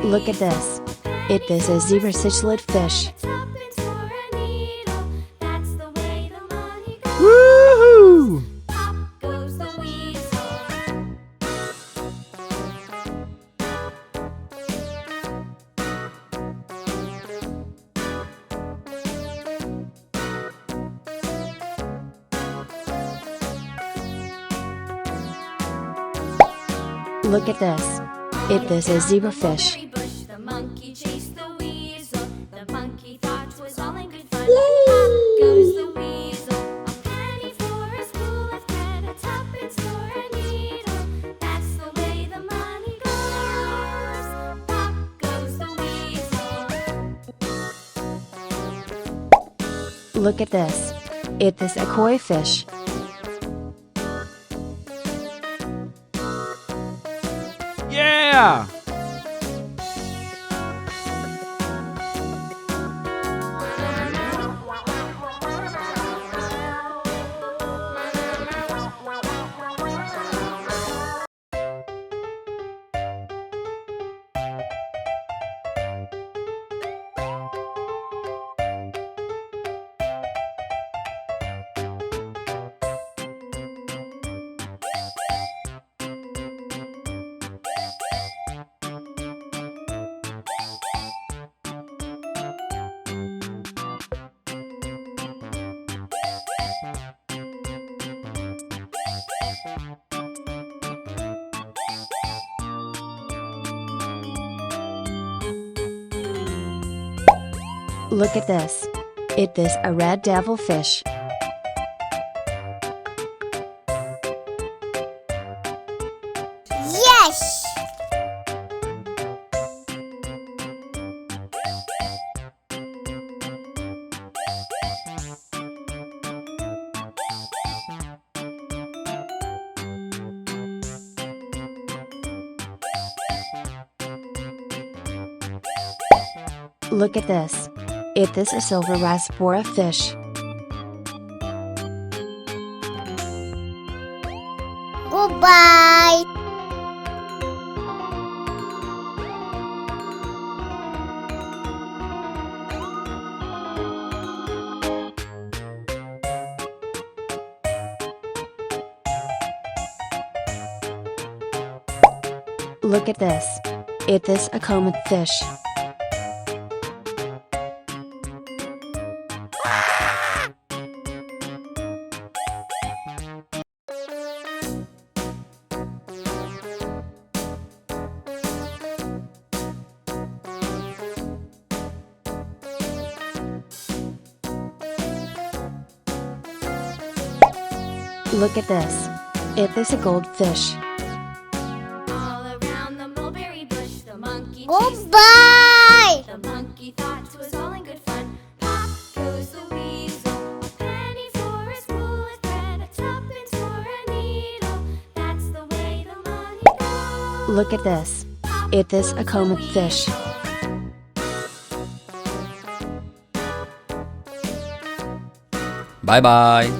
Look at this. This is zebra cichlid fish. Woohoo! Look at this. This is zebrafish. Look at this. This a koi fish. Yeah! Look at this. This a red devilfish. Yes! Look at this. This a silver raspora fish. Goodbye! Look at this. This a comet fish. Look at this. This a goldfish. Goodbye! The monkey thought it was all in good fun. Pop goes the weasel, a penny for a spool of thread, a tuppence for a needle. That's the way the money goes. Look at this. This a comet fish. Bye bye.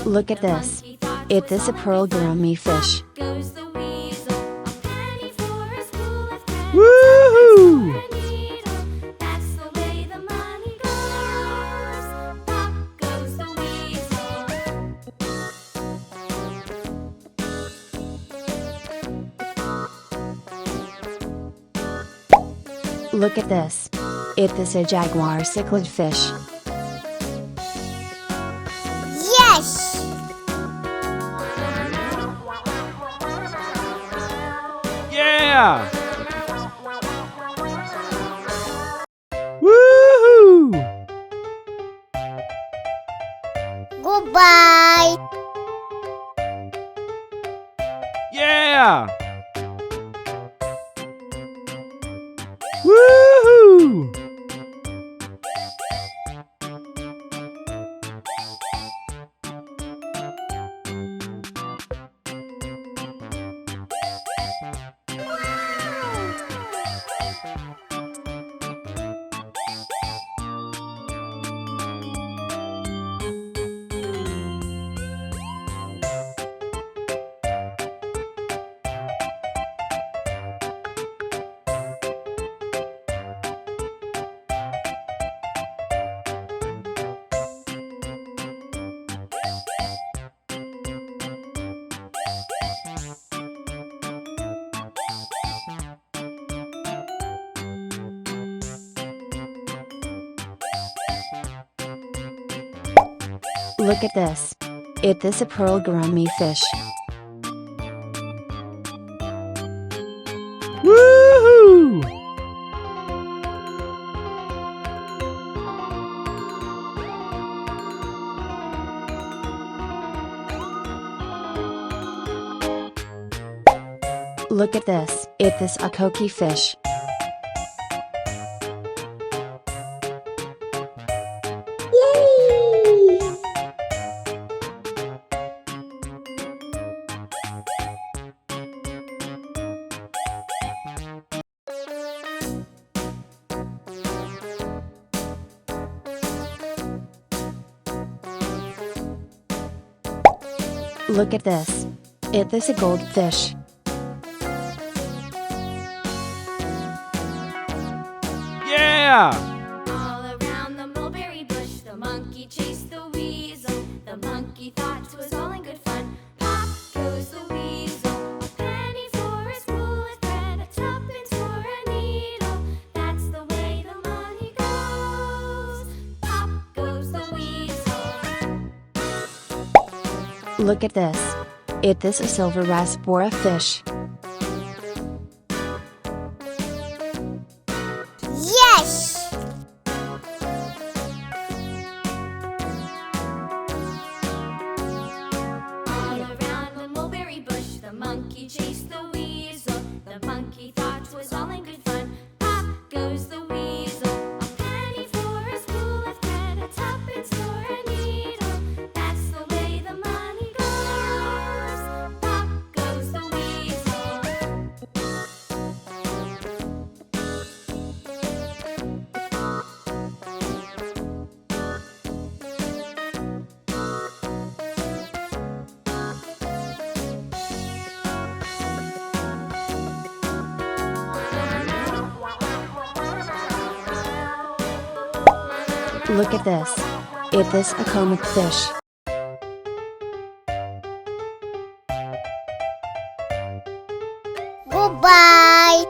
Look at this. This a pearl gourami fish. Woohoo! Look at this. This a jaguar cichlid fish. Yes! Yeah! Woohoo! Goodbye. Yeah! Woohoo! Look at this. It is a pearl gourami fish. Woohoo! Look at this. It is a koki fish. Look at this. It is a goldfish. Yeah! All around the mulberry bush, the monkey chased the weasel. The monkey thought 'twas all in good fun. Pop goes the weasel. A penny for a spool of thread, a tuppence for a needle. That's the way the money goes. Pop goes the weasel. Look at this. It is a silver rasbora fish. Yes. All around the mulberry bush, the monkey chased the weasel. The monkey thought 'twas all in good fun. Pop goes the weasel. A penny for a spool of thread, a tuppence for a needle. That's the way the money goes. Pop goes the weasel. Look at this. It is a comic fish. Goodbye.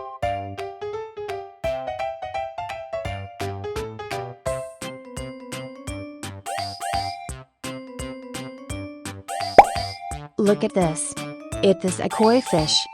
Look at this. It is a koi fish.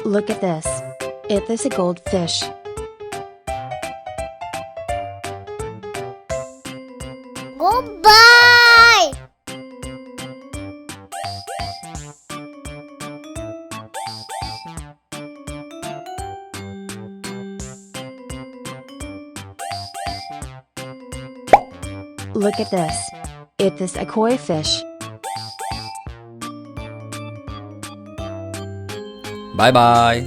Look at this. It is a goldfish. Goodbye. Look at this. It is a koi fish. Bye bye.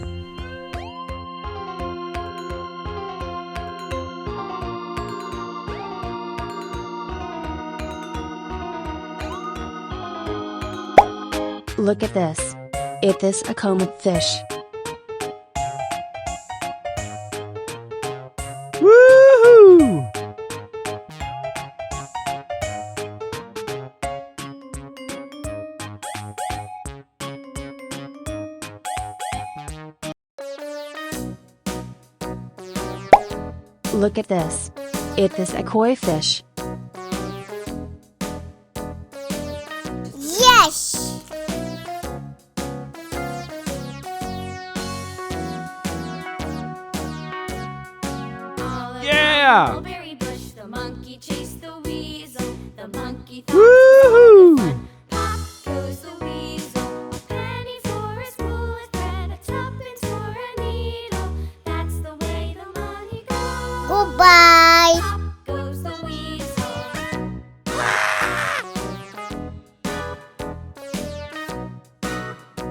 Look at this. It is a comet fish. Woohoo! Look at this. It is a koi fish. Yes! All Yeah! around the mulberry bush, the monkey chased the weasel. The monkey thought Woohoo! it was all good fun. Pop goes the weasel. A penny for a spool of thread, a tuppence for a needle. That's the way the money goes. Goodbye!